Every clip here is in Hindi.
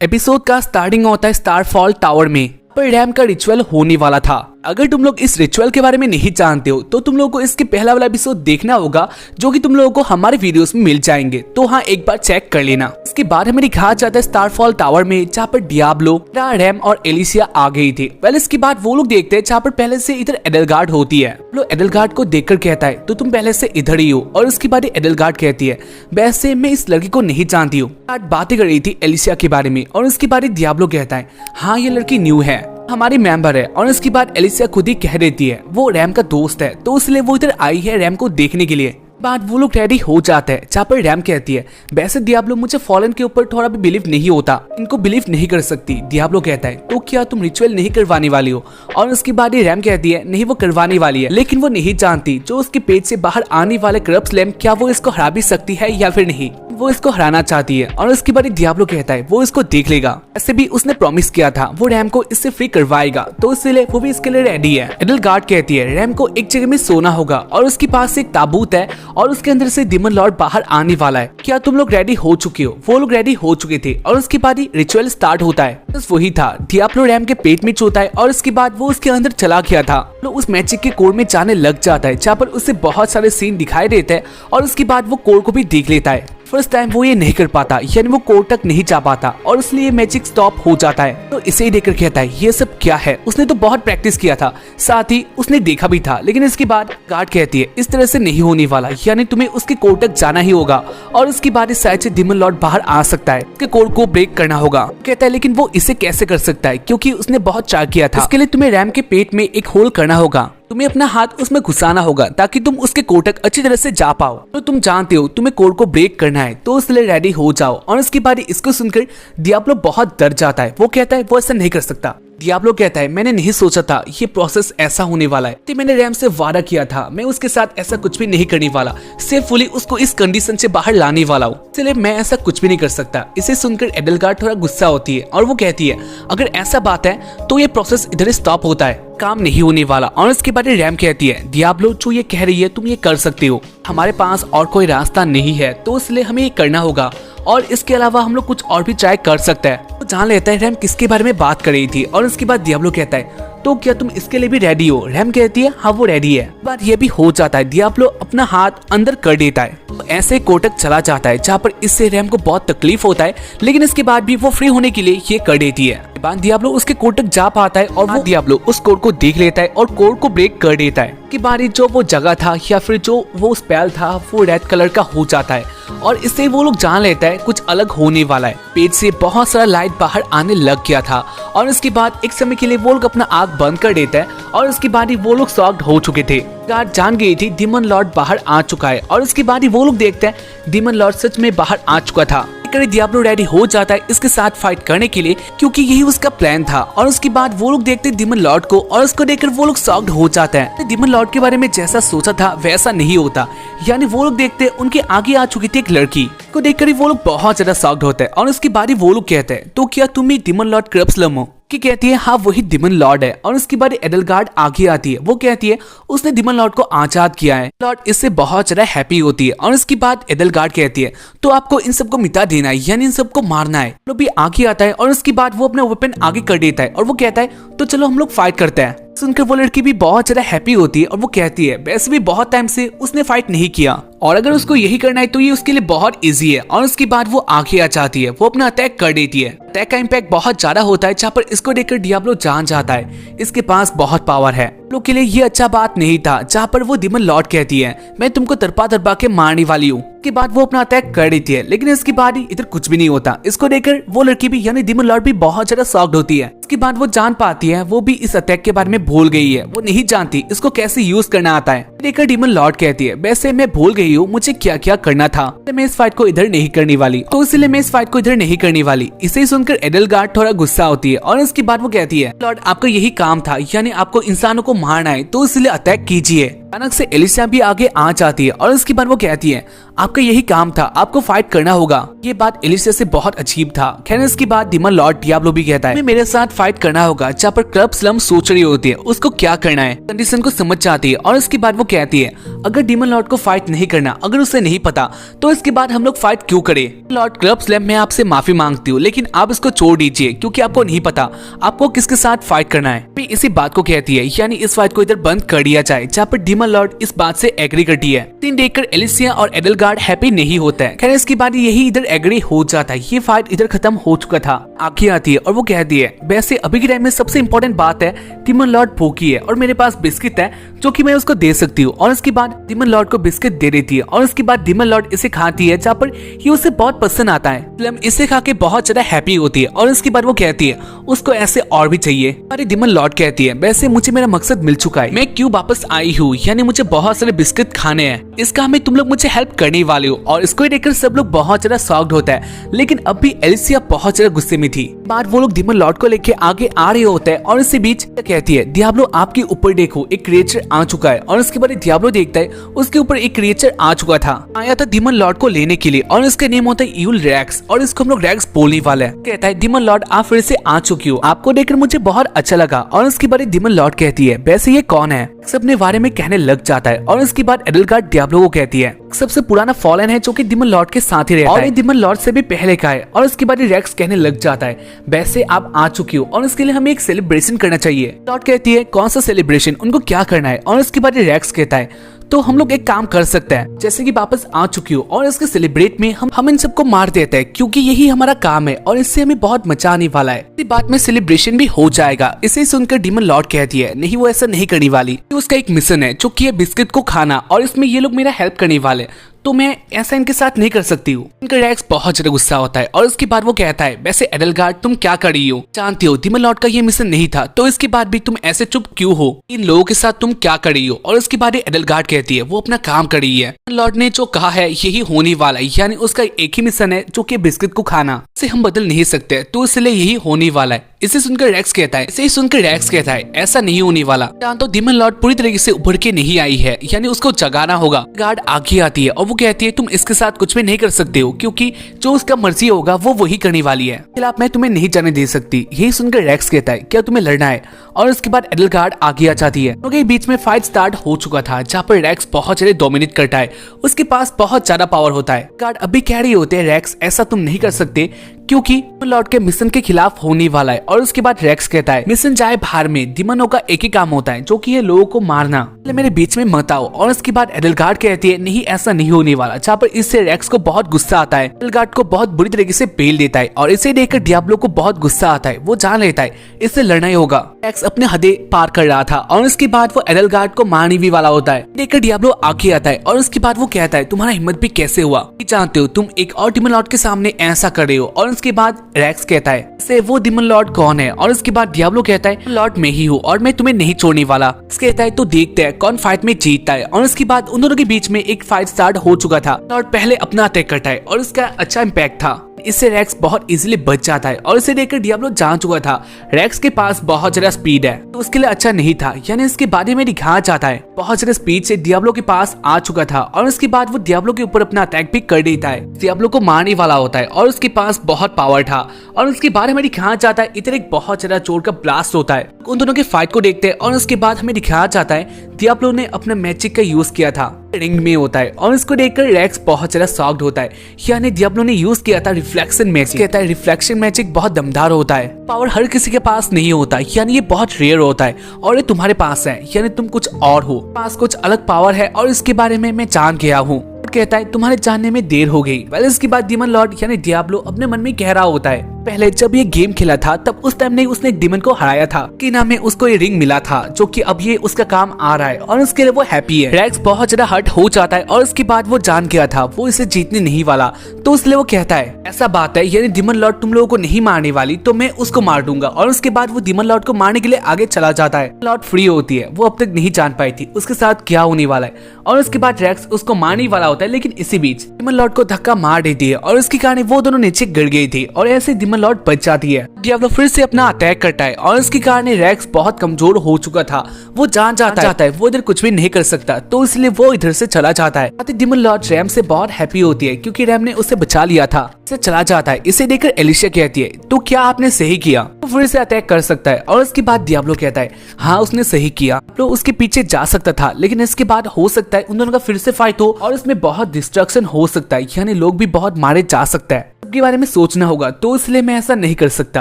एपिसोड का स्टार्टिंग होता है स्टारफॉल टावर में, पर रैम का रिचुअल होने वाला था। अगर तुम लोग इस रिचुअल के बारे में नहीं जानते हो तो तुम लोगों को इसके पहला वाला एपिसोड देखना होगा, जो कि तुम लोगों को हमारे वीडियोस में मिल जाएंगे। तो हाँ, एक बार चेक कर लेना। इसके बाद हमें दिखाया जाता है स्टारफॉल टावर में, जहाँ पर डियाब्लो, रैम और एलिसिया आ गई थी। वेल, इसके बाद वो लोग देखते हैं जहाँ पर पहले से इधर एडलगार्ड होती है। वो एडलगार्ड को देखकर कहता है तो तुम पहले से इधर ही हो, और उसके बाद एडलगार्ड कहती है वैसे मैं इस लड़की को नहीं जानती हूँ। बातें कर रही थी एलिसिया के बारे में, और उसके बाद डियाब्लो कहता है हाँ ये लड़की न्यू है, हमारी मेंबर है। और इसके बाद एलिसिया खुद ही कह देती है वो रैम का दोस्त है, तो इसलिए वो इधर आई है रैम को देखने के लिए। बाद वो लोग रेडी हो जाते हैं, जहाँ पर रैम कहती है वैसे डियाब्लो मुझे फॉलन के ऊपर थोड़ा भी बिलीव नहीं होता, इनको बिलीव नहीं कर सकती। डियाब्लो कहता है तो क्या तुम रिचुअल नहीं करवाने वाली हो? और उसके बाद रैम कहती है नहीं वो करवाने वाली है, लेकिन वो नहीं जानती जो उसके पेट से बाहर आने वाले करप्ट स्लेम क्या वो इसको हरा भी सकती है या फिर नहीं। वो इसको हराना चाहती है। और उसके बाद डियाब्लो कहता है वो इसको देख लेगा, ऐसे भी उसने प्रॉमिस किया था वो रैम को इससे फ्री करवाएगा, तो इसलिए वो भी इसके लिए रेडी है। एडलगार्ड कहती है रैम को एक जगह में सोना होगा और उसके पास एक ताबूत है और उसके अंदर से डिमन लॉर्ड बाहर आने वाला है। क्या तुम लोग रेडी हो चुके हो? वो लोग रेडी हो चुके थे और उसके बाद ही रिचुअल स्टार्ट होता है। बस वही था, डियाब्लो रैम के पेट में चोता है और उसके बाद वो उसके अंदर चला गया था। तो उस मैजिक के कोर में जाने लग जाता है, जहाँ पर उसे बहुत सारे सीन दिखाई देते हैं और उसके बाद वो कोर को भी देख लेता है। फर्स्ट टाइम वो ये नहीं कर पाता, यानी वो कोर तक नहीं जा पाता और इसलिए मैजिक स्टॉप हो जाता है। तो इसे ही देखकर कहता है ये सब क्या है? उसने तो बहुत प्रैक्टिस किया था, साथ ही उसने देखा भी था। लेकिन इसके बाद गार्ड कहती है इस तरह से नहीं होने वाला, यानी तुम्हें उसके कोर तक जाना ही होगा और उसके बाद इस साइड से डिमन लॉर्ड बाहर आ सकता है, उसके कोर को ब्रेक करना होगा। कहता है लेकिन वो इसे कैसे कर सकता है, क्योंकि उसने बहुत ट्राई किया था। इसके लिए तुम्हें रैम के पेट में एक होल करना होगा, तुम्हें अपना हाथ उसमें घुसाना होगा ताकि तुम उसके कोर तक अच्छी तरह से जा पाओ। तो तुम जानते हो तुम्हें कोर को ब्रेक करना है, तो इसलिए रेडी हो जाओ। और उसके बाद इसको सुनकर डियाब्लो बहुत डर जाता है। वो कहता है वो ऐसा नहीं कर सकता। डियाब्लो कहता है मैंने नहीं सोचा था ये प्रोसेस ऐसा होने वाला है, तो मैंने रैम से वादा किया था मैं उसके साथ ऐसा कुछ भी नहीं करने वाला, सेफुली उसको इस कंडीशन से बाहर लाने वाला हूँ, इसलिए मैं ऐसा कुछ भी नहीं कर सकता। इसे सुनकर एडलगार्ड थोड़ा गुस्सा होती है और वो कहती है अगर ऐसा बात है तो ये प्रोसेस इधर स्टॉप होता है, काम नहीं होने वाला। और उसके बाद रैम कहती है डियाब्लो जो ये कह रही है तुम ये कर सकते हो, हमारे पास और कोई रास्ता नहीं है, तो इसलिए हमें ये करना होगा और इसके अलावा हम लोग कुछ और भी ट्राई कर सकते हैं। तो जान लेता है रैम किसके बारे में बात कर रही थी। और उसके बाद डियाब्लो कहता है तो क्या तुम इसके लिए भी रेडी हो? रैम कहती है हाँ वो रेडी है। बात ये भी हो जाता है, डियाब्लो अपना हाथ अंदर कर देता है, तो ऐसे कोटक चला जाता है, जहाँ पर इससे रैम को बहुत तकलीफ होता है, लेकिन इसके बाद भी वो फ्री होने के लिए ये कर देती है। बाद डियाब्लो उसके कोर तक जा पाता है और वो डियाब्लो उस कोर को देख लेता है और कोर को ब्रेक कर देता है। कि बारी जो वो जगह था या फिर जो वो स्पेल था वो रेड कलर का हो जाता है और इससे वो लोग जान लेता है कुछ अलग होने वाला है। पेट से बहुत सारा लाइट बाहर आने लग गया था और इसके बाद एक समय के लिए वो लोग अपना आंख बंद कर देता है और उसके बाद ही वो लोग शॉक्ड हो चुके थे। गार्ड जान गई थी डिमन लॉर्ड बाहर आ चुका है और उसके बाद ही वो लोग देखते हैं डिमन लॉर्ड सच में बाहर आ चुका था। डियाब्लो रेडी हो जाता है इसके साथ फाइट करने के लिए, क्योंकि यही उसका प्लान था। और उसके बाद वो लोग देखते हैं डिमन लॉर्ड को और उसको देखकर वो लोग शॉक्ड हो जाते हैं। डिमन लॉर्ड के बारे में जैसा सोचा था वैसा नहीं होता, यानी वो लोग देखते हैं उनके आगे आ चुकी थी एक लड़की को देखकर ही वो लोग बहुत ज्यादा शॉक्ड होते हैं। और उसके बाद ही वो लोग कहते हैं तो क्या तुम ही डिमन लॉर्ड करप्ट स्लेम हो? कि कहती है हाँ वही डिमन लॉर्ड है। और उसके बाद एडलगार्ड आगे आती है, वो कहती है उसने डिमन लॉर्ड को आजाद किया है। लॉर्ड इससे बहुत ज्यादा हैप्पी होती है। और उसके बाद एडलगार्ड कहती है तो आपको इन सबको मिटा देना है, यानी इन सबको मारना है। वो भी आगे आता है और उसके बाद वो अपना वेपन आगे कर देता है और वो कहता है तो चलो हम लोग फाइट करते हैं। सुनकर वो लड़की भी बहुत ज्यादा हैप्पी होती है और वो कहती है वैसे भी बहुत टाइम से उसने फाइट नहीं किया और अगर उसको यही करना है तो ये उसके लिए बहुत इजी है। और उसके बाद वो आगे आ जाती है, वो अपना अटैक कर देती है। अटैक का इम्पैक्ट बहुत ज्यादा होता है, जहाँ पर इसको देखकर डियाब्लो जान जाता है इसके पास बहुत पावर है। लोग के लिए ये अच्छा बात नहीं था, जहाँ पर वो डिमन लॉर्ड कहती है मैं तुमको तरपा तरपा के मारने वाली हूँ। के बाद वो अपना अटैक कर देती है, लेकिन इसके बाद ही इधर कुछ भी नहीं होता। इसको देखकर वो लड़की भी यानी डिमन लॉर्ड भी बहुत ज्यादा शॉक्ड होती है। इसके बाद वो जान पाती है वो भी इस अटैक के बारे में भूल गई है, वो नहीं जानती इसको कैसे यूज करना आता है। देखकर डिमन लॉर्ड कहती है वैसे मैं भूल गई हूँ मुझे क्या क्या करना था, मैं इस फाइट को इधर नहीं करने वाली, तो इसलिए मैं इस फाइट को इधर नहीं करने वाली। इसे सुनकर एडलगार्ड थोड़ा गुस्सा होती है और उसके बाद वो कहती है लॉर्ड आपका यही काम था, यानी आपको इंसानों को मारना है, तो इसलिए अटैक कीजिए। अचानक से एलिसिया भी आगे आ जाती है और उसके बाद वो कहती है आपका यही काम था, आपको फाइट करना होगा। ये बात एलिसिया से बहुत अजीब था। खैर इसके बाद डीमन लॉर्ड डियाब्लो भी कहता है मेरे साथ फाइट करना होगा। जहाँ पर क्लब स्लम सोच रही होती है उसको क्या करना है, कंडीशन को समझ जाती है और इसके बाद वो कहती है अगर डीमन लॉर्ड को फाइट नहीं करना, अगर उसे नहीं पता तो इसके बाद हम लोग फाइट क्यों करें। लॉर्ड क्लब स्लम मैं आपसे माफी मांगती हूँ, लेकिन आप इसको छोड़ दीजिए क्योंकि आपको नहीं पता आपको किसके साथ फाइट करना है। इसी बात को कहती है यानी इस फाइट को इधर बंद कर दिया जाए। जहाँ पर डीमन लॉर्ड इस बात से एग्री करती है। सीन देखकर एलिसिया और एडलगार्ड हैप्पी नहीं होता है। खैर इसके बाद यही इधर एग्री हो जाता है। ये फाइट इधर खत्म हो चुका था। आगे आती है और वो कहती है वैसे अभी के टाइम में सबसे इम्पोर्टेंट बात है डीमन लॉर्ड भूखी है और मेरे पास बिस्किट है जो कि मैं उसको दे सकती हूँ। और उसके बाद डीमन लॉर्ड को बिस्किट दे देती है और उसके बाद डीमन लॉर्ड इसे खाती है जहाँ पर ये उसे बहुत पसंद आता है। स्लम इसे खा के बहुत ज्यादा हैप्पी होती है और उसके बाद वो कहती है उसको ऐसे और भी चाहिए। अरे डीमन लॉर्ड कहती है वैसे मुझे मेरा मकसद मिल चुका है, मैं क्यों वापस आई हूँ, यानी मुझे बहुत सारे बिस्किट खाने हैं। इस काम में तुम लोग मुझे हेल्प करने वाले हो। और इसको देखकर सब लोग बहुत ज्यादा शॉक्ड होता है। लेकिन अब भी एलिसिया बहुत ज्यादा गुस्से में थी। बाद वो लोग डीमन लॉर्ड को लेके आगे आ रहे होते हैं और इसी बीच कहती है डियाब्लो आपके ऊपर देखो एक क्रिएचर आ चुका है। और उसके बाद डियाब्लो देखता है उसके ऊपर एक क्रिएचर आ चुका था, आया था डीमन लॉर्ड को लेने के लिए और इसका नेम होता है यूल रैक्स और इसको हम लोग रैक्स बोलने वाले हैं। कहता है डीमन लॉर्ड आप फिर से आ चुकी हो, आपको देखकर मुझे बहुत अच्छा लगा। और उसके बाद डीमन लॉर्ड कहती है वैसे ये कौन है, अपने बारे में कहने लग जाता है। और उसके बाद एडलगार्ड डियाब्लो को कहती है सबसे पुराना फॉलन है जो कि डीमन लॉर्ड के साथ ही रहता है और डीमन लॉर्ड से भी पहले का है। और उसके बाद रैक्स कहने लग जाता है वैसे आप आ चुकी हो और इसके लिए हमें एक सेलिब्रेशन करना चाहिए। लॉर्ड कहती है कौन सा सेलिब्रेशन, उनको क्या करना है। और उसके बाद रैक्स कहता है तो हम लोग एक काम कर सकते हैं, जैसे कि वापस आ चुकी हो और इसके सेलिब्रेट में हम इन सबको मार देते हैं क्योंकि यही हमारा काम है और इससे हमें बहुत मजा आने वाला है। इसी बात में सेलिब्रेशन भी हो जाएगा। इसे सुनकर डीमन लॉर्ड कहती है नहीं वो ऐसा नहीं करने वाली, उसका एक मिशन है जो कि है बिस्किट को खाना और इसमें ये लोग मेरा हेल्प करने वाले, तो मैं ऐसा इनके साथ नहीं कर सकती हूँ। इनका रैक्स बहुत ज्यादा गुस्सा होता है और उसके बाद वो कहता है वैसे एडलगार्ड तुम क्या कर रही हो, जानती हो डीमन लॉर्ड का ये मिशन नहीं था तो इसके बाद भी तुम ऐसे चुप क्यों हो, इन लोगों के साथ तुम क्या कर रही हो। और उसके बाद एडलगार्ड कहती है वो अपना काम कर रही है, लॉर्ड ने जो कहा है यही होने वाला है, यानी उसका एक ही मिशन है जो कि बिस्किट को खाना, इसे हम बदल नहीं सकते तो इसलिए यही होने वाला है। इसे सुनकर रैक्स कहता है ऐसा नहीं होने वाला, तो डीमन लॉर्ड पूरी तरीके से उभर के नहीं आई है, यानी उसको जगाना होगा। गार्ड आगे आती है और वो कहती है तुम इसके साथ कुछ भी नहीं कर सकते हो क्योंकि जो उसका मर्जी होगा वो वही करने वाली है, खिलाफ मैं तुम्हें नहीं जाने दे सकती। यही सुनकर रैक्स कहता है क्या तुम्हें लड़ना है। और उसके बाद एडलगार्ड आगे आ जाती है क्योंकि बीच में फाइट स्टार्ट हो चुका था जहाँ पर रैक्स बहुत ज्यादा डोमिनेट करता है, उसके पास बहुत ज्यादा पावर होता है। गार्ड अभी कह रही होते हैं रैक्स ऐसा तुम नहीं कर सकते क्योंकि लॉर्ड के मिशन के खिलाफ होने वाला है। और उसके बाद रैक्स कहता है मिशन जाए बाहर में, डीमनों का एक ही काम होता है जो कि है लोगों को मारना, मेरे बीच में मत आओ। और उसके बाद एडलगार्ड कहती है नहीं ऐसा नहीं होने वाला, जहाँ पर इससे रैक्स को बहुत गुस्सा आता है। एडलगार्ड को बहुत बुरी तरीके से पेल देता है और इसे देखकर डियाब्लो को बहुत गुस्सा आता है, वो जान लेता है इससे लड़ना ही होगा। रैक्स अपने हदें पार कर रहा था और उसके बाद वो एडलगार्ड को मारने भी वाला होता है। देखकर डियाब्लो आगे आता है और उसके बाद वो कहता है तुम्हारा हिम्मत भी कैसे हुआ, जानते हो तुम एक और डीमन लॉर्ड के सामने ऐसा कर रहे हो। और उसके बाद रैक्स कहता है से वो डीमन लॉर्ड कौन है। और उसके बाद डियाब्लो कहता है लॉर्ड मैं ही हूँ और मैं तुम्हें नहीं छोड़ने वाला। कहता है तो देखते हैं कौन फाइट में जीतता है। और उसके बाद उन दोनों के बीच में एक फाइट स्टार्ट हो चुका था। लॉर्ड पहले अपना अटैक करता है और उसका अच्छा इम्पैक्ट था, इससे रैक्स बहुत इजीली बच जाता है। और इसे देखकर डियाब्लो जान चुका था रैक्स के पास बहुत ज्यादा स्पीड है तो उसके लिए अच्छा नहीं था, यानी इसके बारे में दिखाया जाता है बहुत ज्यादा स्पीड से डियाब्लो के पास आ चुका था। और उसके बाद वो डियाब्लो के ऊपर अपना अटैक भी कर देता है, डियाब्लो को मारने वाला होता है और उसके पास बहुत पावर था। और उसके बारे में दिखाया जाता है इधर एक बहुत ज्यादा जोर का ब्लास्ट होता है। उन दोनों के फाइट को देखते हैं और उसके बाद हमें दिखाया जाता है डियाब्लो ने अपना मैजिक का यूज किया था, रिंग में होता है। और इसको देखकर रैक्स बहुत ज्यादा शॉक्ड होता है, यानी डियाब्लो ने यूज किया था रिफ्लेक्शन मैजिक। कहता है रिफ्लेक्शन मैजिक बहुत दमदार होता है, पावर हर किसी के पास नहीं होता, यानी ये बहुत रेयर होता है और ये तुम्हारे पास है, यानी तुम कुछ और हो, पास कुछ अलग पावर है और इसके बारे में मैं जान गया हूँ। कहता है तुम्हारे जानने में देर हो गई। वेल इसके बाद डीमन लॉर्ड यानी डियाब्लो अपने मन में कह रहा होता है पहले जब ये गेम खेला था तब उस टाइम नहीं उसने एक डीमन को हराया था कि नाम में उसको ये रिंग मिला था जो कि अब ये उसका काम आ रहा है और उसके लिए वो हैप्पी है। रैक्स बहुत ज्यादा हर्ट हो जाता है और उसके बाद वो जान गया था वो इसे जीतने नहीं वाला, तो इसलिए वो कहता है ऐसा बात है यानी डीमन लॉर्ड तुम लोगों को नहीं मारने वाली तो मैं उसको मार दूंगा। और उसके बाद वो डीमन लॉर्ड को मारने के लिए आगे चला जाता है। लॉर्ड फ्री होती है, वो अब तक नहीं जान पाई थी उसके साथ क्या होने वाला है। और उसके बाद रैक्स उसको मारने वाला होता है, लेकिन इसी बीच डीमन लॉर्ड को धक्का मार देती है और उसके कारण वो दोनों नीचे गिर गई थी। और ऐसे डीमन डीमन लॉर्ड बच जाती है। डियाब्लो फिर से अपना अटैक करता है और इसके कारण रेक्स बहुत कमजोर हो चुका था। वो जान जाता है वो इधर कुछ भी नहीं कर सकता, तो इसलिए वो इधर से चला जाता है। डीमन लॉर्ड रैम से बहुत हैप्पी होती है क्योंकि रैम ने उसे बचा लिया था। से चला जाता है। इसे देखकर एलिशिया कहती है तो क्या आपने सही किया, तो फिर से अटैक कर सकता है। और उसके बाद डियाब्लो कहता है हाँ उसने सही किया, तो उसके पीछे जा सकता था, लेकिन इसके बाद हो सकता है उन दोनों का फिर से फाइट हो और इसमें बहुत डिस्ट्रक्शन हो सकता है, यानी लोग भी बहुत मारे जा सकता है। के बारे में सोचना होगा, तो इसलिए मैं ऐसा नहीं कर सकता।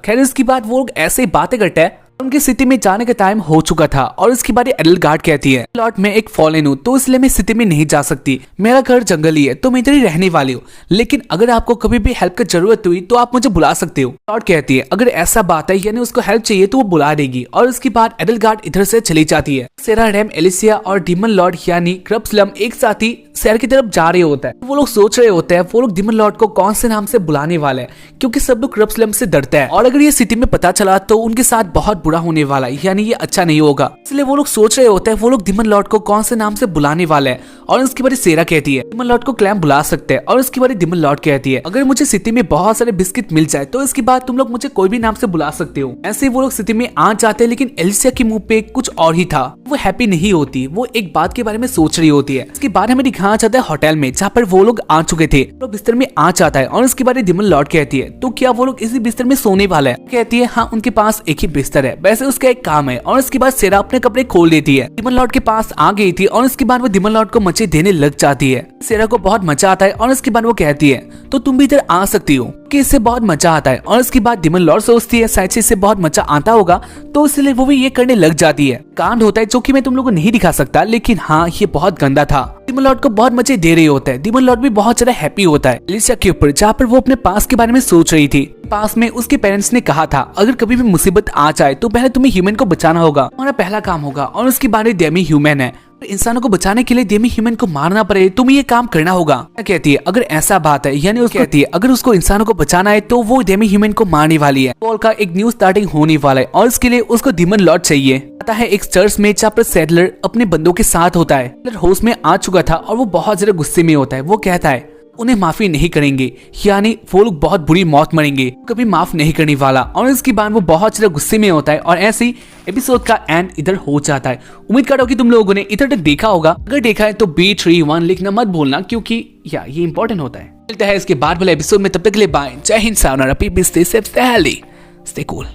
खैर इसके बाद वो लोग ऐसे ही बातें करते हैं। उनकी सिटी में जाने का टाइम हो चुका था और इसके बाद एडलगार्ड कहती है लॉर्ड मैं एक फॉलन हूँ, तो इसलिए मैं सिटी में नहीं जा सकती। मेरा घर जंगल ही है, तो मैं इधर ही रहने वाली हूँ, लेकिन अगर आपको कभी भी हेल्प की जरूरत हुई तो आप मुझे बुला सकते हो। लॉर्ड कहती है अगर ऐसा बात है यानी उसको हेल्प चाहिए तो वो बुला देगी। और उसके बाद एडलगार्ड इधर से चली जाती है। सेरा, रैम, एलिशिया और डीमन लॉर्ड यानी क्रब्सलम एक साथ ही शहर की तरफ जा रहे होता है। वो लोग सोच रहे होते हैं वो लोग डीमन लॉर्ड को कौन से नाम से बुलाने वाले हैं, क्योंकि सब लोग क्रब्सलम से डरते हैं और अगर ये सिटी में पता चला तो उनके साथ बहुत बुरा होने वाला है, यानी ये अच्छा नहीं होगा। इसलिए वो लोग सोच रहे होते हैं वो लोग डीमन लॉर्ड को कौन से नाम से बुलाने वाले हैं। और इसके बारे सेरा कहती है डीमन लॉर्ड को क्लैम बुला सकते हैं। और इसके बारे डीमन लॉर्ड कहती है अगर मुझे सिटी में बहुत सारे बिस्किट मिल जाए तो इसके बाद तुम लोग मुझे कोई भी नाम से बुला सकते हो। ऐसे वो लोग सिटी में आ जाते हैं, लेकिन एलिशिया के मुंह पे कुछ और ही था। वो हैप्पी नहीं होती, वो एक बात के बारे में सोच रही होती है। इसके बाद हमें दिखाया जाता है होटल में जहाँ पर वो लोग आ चुके थे। तो बिस्तर में आ जाता है और इसके बारे में डीमन लॉर्ड कहती है तो क्या वो लोग इसी बिस्तर में सोने वाले हैं। कहती है हाँ उनके पास एक ही बिस्तर है, वैसे उसका एक काम है। और इसके बाद सेरा अपने कपड़े खोल देती है। डीमन लॉर्ड के पास आ गई थी और इसके बाद वो डीमन लॉर्ड को मजे देने लग जाती है। सेरा को बहुत मजा आता है और इसके बाद वो कहती है तो तुम भी इधर आ सकती हो, कि इससे बहुत मजा आता है। और इसके बाद डीमन लॉर्ड सोचती है शायद से इससे बहुत मजा आता होगा, तो इसलिए वो भी ये करने लग जाती है। कांड होता है जो कि मैं तुम लोगों को नहीं दिखा सकता, लेकिन हाँ ये बहुत गंदा था। डीमन लॉर्ड को बहुत मजे दे रही होता है। डीमन लॉर्ड भी बहुत ज्यादा हैप्पी होता है एलिशिया के ऊपर, जहाँ पर वो अपने पास के बारे में सोच रही थी। पास में उसके पेरेंट्स ने कहा था अगर कभी भी मुसीबत आ जाए तो पहले तुम्हें ह्यूमन को बचाना होगा, हमारा पहला काम होगा। और उसके बाद डेमी ह्यूमन है, इंसानों को बचाने के लिए डेमी ह्यूमन को मारना पड़े, तुम्हें ये काम करना होगा। कहती है अगर ऐसा बात है, यानी उसको कहती है अगर उसको इंसानों को बचाना है तो वो डेमी ह्यूमन को मारने वाली है। पॉल का एक न्यू स्टार्टिंग होने वाला है और इसके लिए उसको डीमन लॉर्ड चाहिए। आता है एक चर्च में जहाँ पर सैडलर अपने बंदों के साथ होता है। सैडलर होश में आ चुका था और वो बहुत ज्यादा गुस्से में होता है। वो कहता है उन्हें माफी नहीं करेंगे, यानी वो लोग बहुत बुरी मौत मरेंगे, कभी माफ नहीं करने वाला। और इसके बाद वो बहुत ज्यादा गुस्से में होता है और ऐसे ही एपिसोड का एंड इधर हो जाता है। उम्मीद करता हूँ कि तुम लोगों ने इधर तक देखा होगा। अगर देखा है तो B31 लिखना मत भूलना, क्योंकि ये इंपॉर्टेंट होता है। मिलता है इसके बाद वाले एपिसोड में, तब तक के लिए बाय, जय हिंद, सायोनारा, peace, stay safe, stay healthy, stay cool.